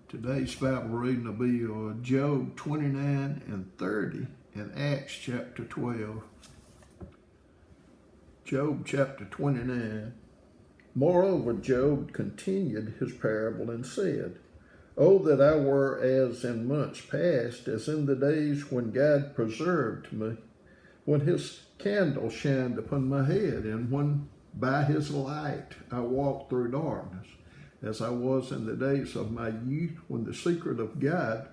Today's Bible reading will be Job 29 and 30 and Acts chapter 12. Job chapter 29. Moreover, Job continued his parable and said, "Oh, that I were as in months past, as in the days when God preserved me, when his candle shined upon my head, and when by his light I walked through darkness, as I was in the days of my youth, when the secret of God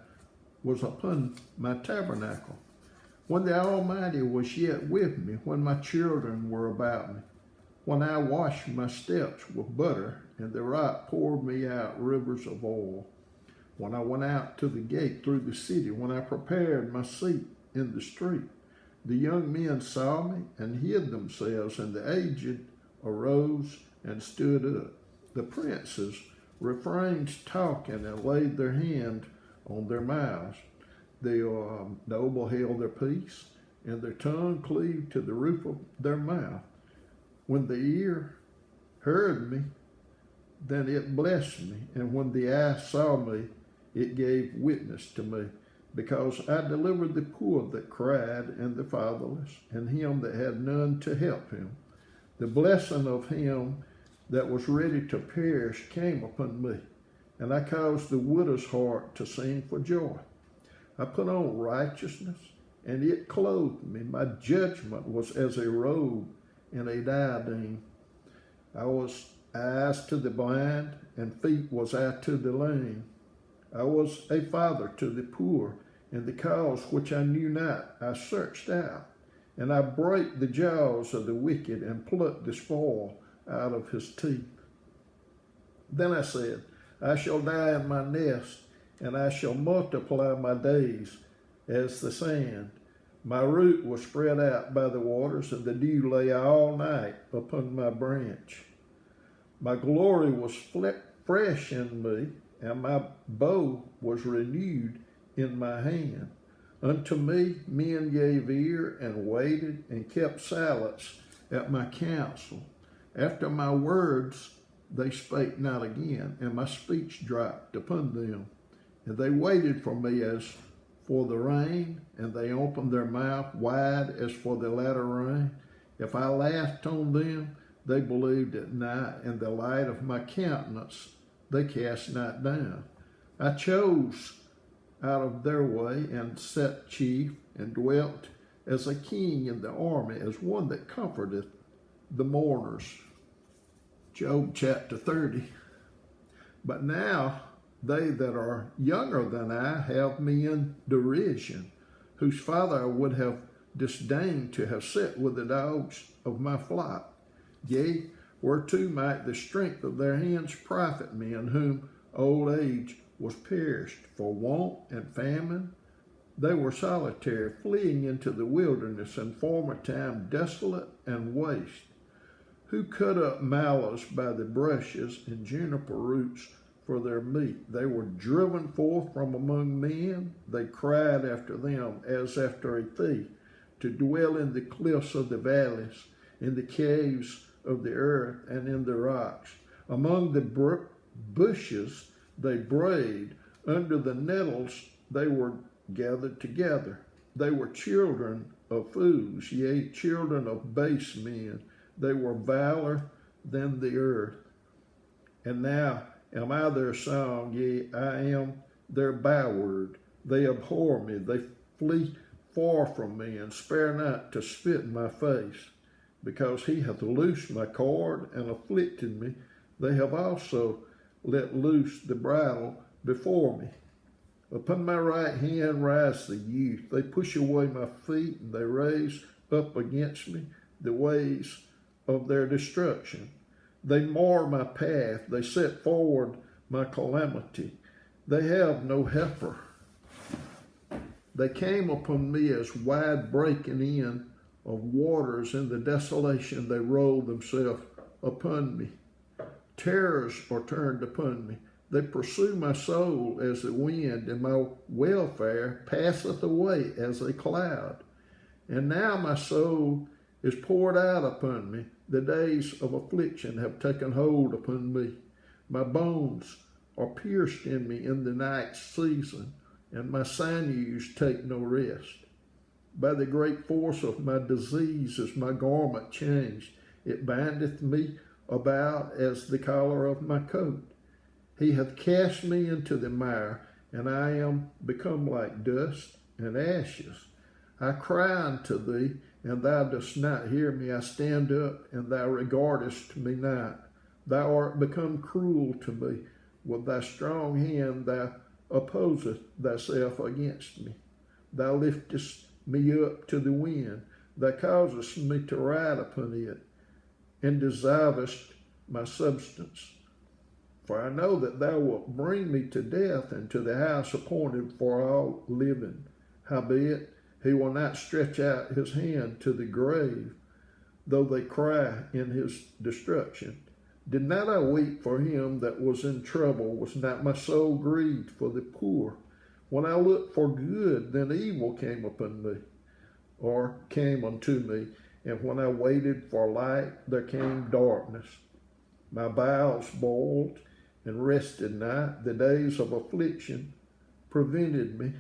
was upon my tabernacle, when the Almighty was yet with me, when my children were about me, when I washed my steps with butter, and the rock poured me out rivers of oil, when I went out to the gate through the city, when I prepared my seat in the street. The young men saw me and hid themselves, and the aged arose and stood up. The princes refrained talking and laid their hand on their mouths. The noble held their peace, and their tongue cleaved to the roof of their mouth. When the ear heard me, then it blessed me, and when the eye saw me, it gave witness to me, because I delivered the poor that cried, and the fatherless, and him that had none to help him. The blessing of him that was ready to perish came upon me, and I caused the widow's heart to sing for joy. I put on righteousness, and it clothed me. My judgment was as a robe and a diadem. I was eyes to the blind, and feet was I to the lame. I was a father to the poor, and the cause which I knew not I searched out. And I brake the jaws of the wicked, and plucked the spoil out of his teeth. Then I said, I shall die in my nest, and I shall multiply my days as the sand. My root was spread out by the waters, and the dew lay all night upon my branch. My glory was fresh in me, and my bow was renewed in my hand. Unto me men gave ear, and waited, and kept silence at my counsel. After my words they spake not again, and my speech dropped upon them. And they waited for me as for the rain, and they opened their mouth wide as for the latter rain. If I laughed on them, they believed it not, and the light of my countenance they cast not down. I chose out of their way, and sat chief, and dwelt as a king in the army, as one that comforteth the mourners. Job chapter 30. But now they that are younger than I have me in derision, whose father I would have disdained to have set with the dogs of my flock. Yea, whereto might the strength of their hands profit me, in whom old age was perished for want and famine. They were solitary, fleeing into the wilderness, in former time desolate and waste. Who cut up mallows by the brushes, and juniper roots for their meat. They were driven forth from among men. They cried after them as after a thief, to dwell in the cliffs of the valleys, in the caves of the earth, and in the rocks. Among the bushes they brayed, under the nettles they were gathered together. They were children of fools, yea, children of base men. They were viler than the earth. And now am I their song, yea, I am their byword. They abhor me, they flee far from me, and spare not to spit in my face. Because he hath loosed my cord and afflicted me, they have also let loose the bridle before me. Upon my right hand rise the youth. They push away my feet, and they raise up against me the ways of their destruction. They mar my path. They set forward my calamity. They have no helper. They came upon me as wide breaking in of waters. In the desolation they rolled themselves upon me. Terrors are turned upon me. They pursue my soul as the wind, and my welfare passeth away as a cloud. And now my soul is poured out upon me. The days of affliction have taken hold upon me. My bones are pierced in me in the night season, and my sinews take no rest. By the great force of my disease is my garment changed. It bindeth me about as the collar of my coat. He hath cast me into the mire, and I am become like dust and ashes. I cry unto thee, and thou dost not hear me. I stand up, and thou regardest me not. Thou art become cruel to me. With thy strong hand thou opposest thyself against me. Thou liftest me up to the wind. Thou causest me to ride upon it, and dissolvest my substance. For I know that thou wilt bring me to death, and to the house appointed for all living. Howbeit, he will not stretch out his hand to the grave, though they cry in his destruction. Did not I weep for him that was in trouble? Was not my soul grieved for the poor? When I looked for good, then evil came upon me, or came unto me. And when I waited for light, there came darkness. My bowels boiled and rested not. The days of affliction prevented me.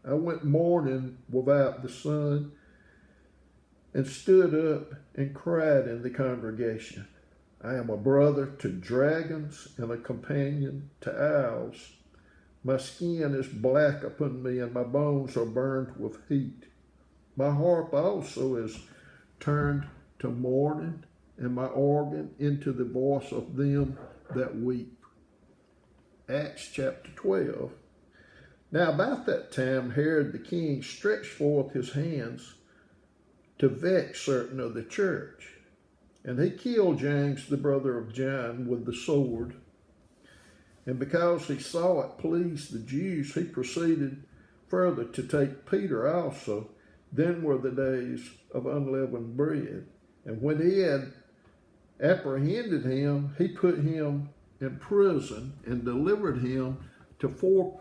I went mourning without the sun, and stood up and cried in the congregation. I am a brother to dragons and a companion to owls. My skin is black upon me, and my bones are burned with heat. My harp also is turned to mourning, and my organ into the voice of them that weep. Acts chapter 12. Now about that time Herod the king stretched forth his hands to vex certain of the church, and he killed James the brother of John with the sword. And because he saw it pleased the Jews, he proceeded further to take Peter also. Then were the days of unleavened bread. And when he had apprehended him, he put him in prison and delivered him to 4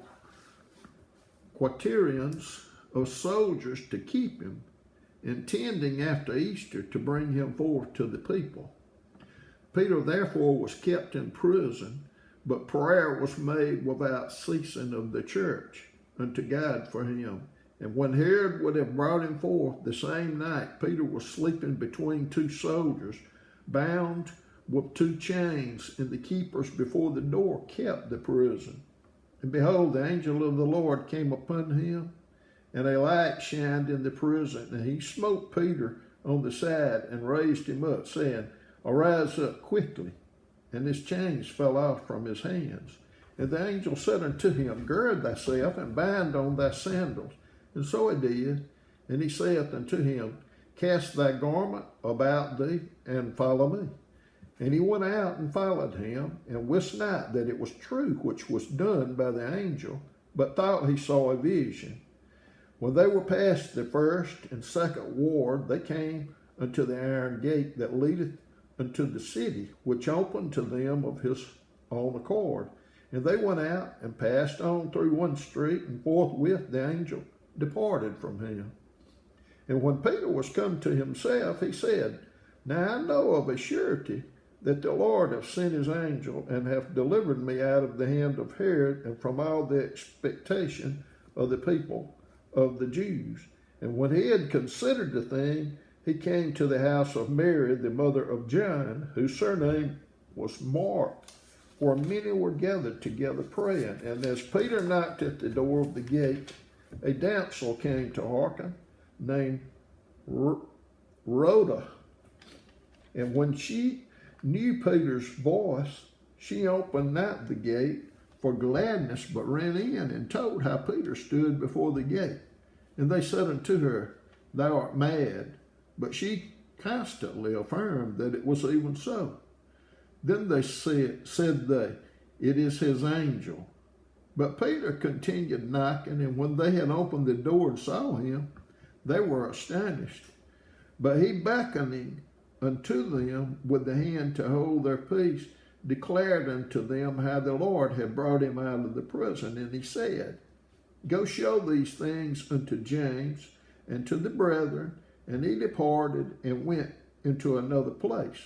quaternions of soldiers to keep him, intending after Easter to bring him forth to the people. Peter therefore was kept in prison, but prayer was made without ceasing of the church unto God for him. And when Herod would have brought him forth the same night, Peter was sleeping between 2 soldiers, bound with 2 chains, and the keepers before the door kept the prison. And behold, the angel of the Lord came upon him, and a light shined in the prison, and he smote Peter on the side and raised him up, saying, Arise up quickly. And his chains fell off from his hands. And the angel said unto him, Gird thyself, and bind on thy sandals. And so he did. And he saith unto him, Cast thy garment about thee, and follow me. And he went out and followed him, and wist not that it was true which was done by the angel, but thought he saw a vision. When they were past the first and second ward, they came unto the iron gate that leadeth unto the city, which opened to them of his own accord. And they went out and passed on through one street, and forthwith the angel departed from him. And when Peter was come to himself, he said, Now I know of a surety that the Lord hath sent his angel, and hath delivered me out of the hand of Herod, and from all the expectation of the people of the Jews. And when he had considered the thing, he came to the house of Mary, the mother of John, whose surname was Mark, where many were gathered together praying. And as Peter knocked at the door of the gate, a damsel came to hearken, named Rhoda. And when she knew Peter's voice, she opened not the gate for gladness, but ran in and told how Peter stood before the gate. And they said unto her, Thou art mad. But she constantly affirmed that it was even so. Then they said It is his angel. But Peter continued knocking, and when they had opened the door and saw him, they were astonished. But he, beckoning unto them with the hand to hold their peace, declared unto them how the Lord had brought him out of the prison. And he said, Go show these things unto James and to the brethren. And he departed and went into another place.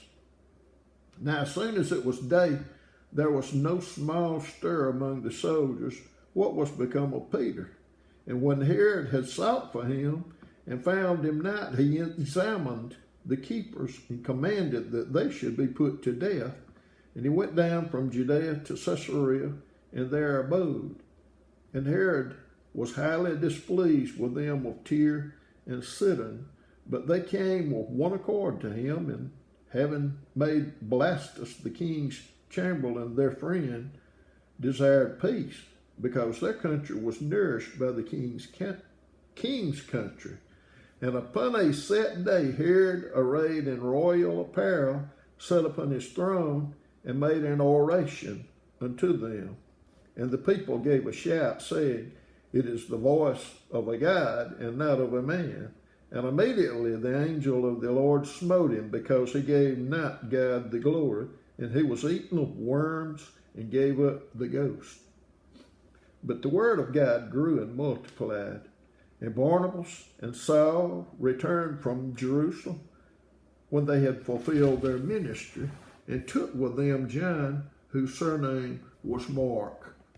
Now as soon as it was day, there was no small stir among the soldiers what was become of Peter. And when Herod had sought for him and found him not, he examined the keepers and commanded that they should be put to death. And he went down from Judea to Caesarea and there abode. And Herod was highly displeased with them of Tyre and Sidon, but they came with one accord to him, and having made Blastus the king's chamberlain their friend, desired peace, because their country was nourished by the king's country. And upon a set day Herod, arrayed in royal apparel, sat upon his throne, and made an oration unto them. And the people gave a shout, saying, It is the voice of a God, and not of a man. And immediately the angel of the Lord smote him, because he gave not God the glory, and he was eaten of worms, and gave up the ghost. But the word of God grew and multiplied. And Barnabas and Saul returned from Jerusalem when they had fulfilled their ministry, and took with them John, whose surname was Mark.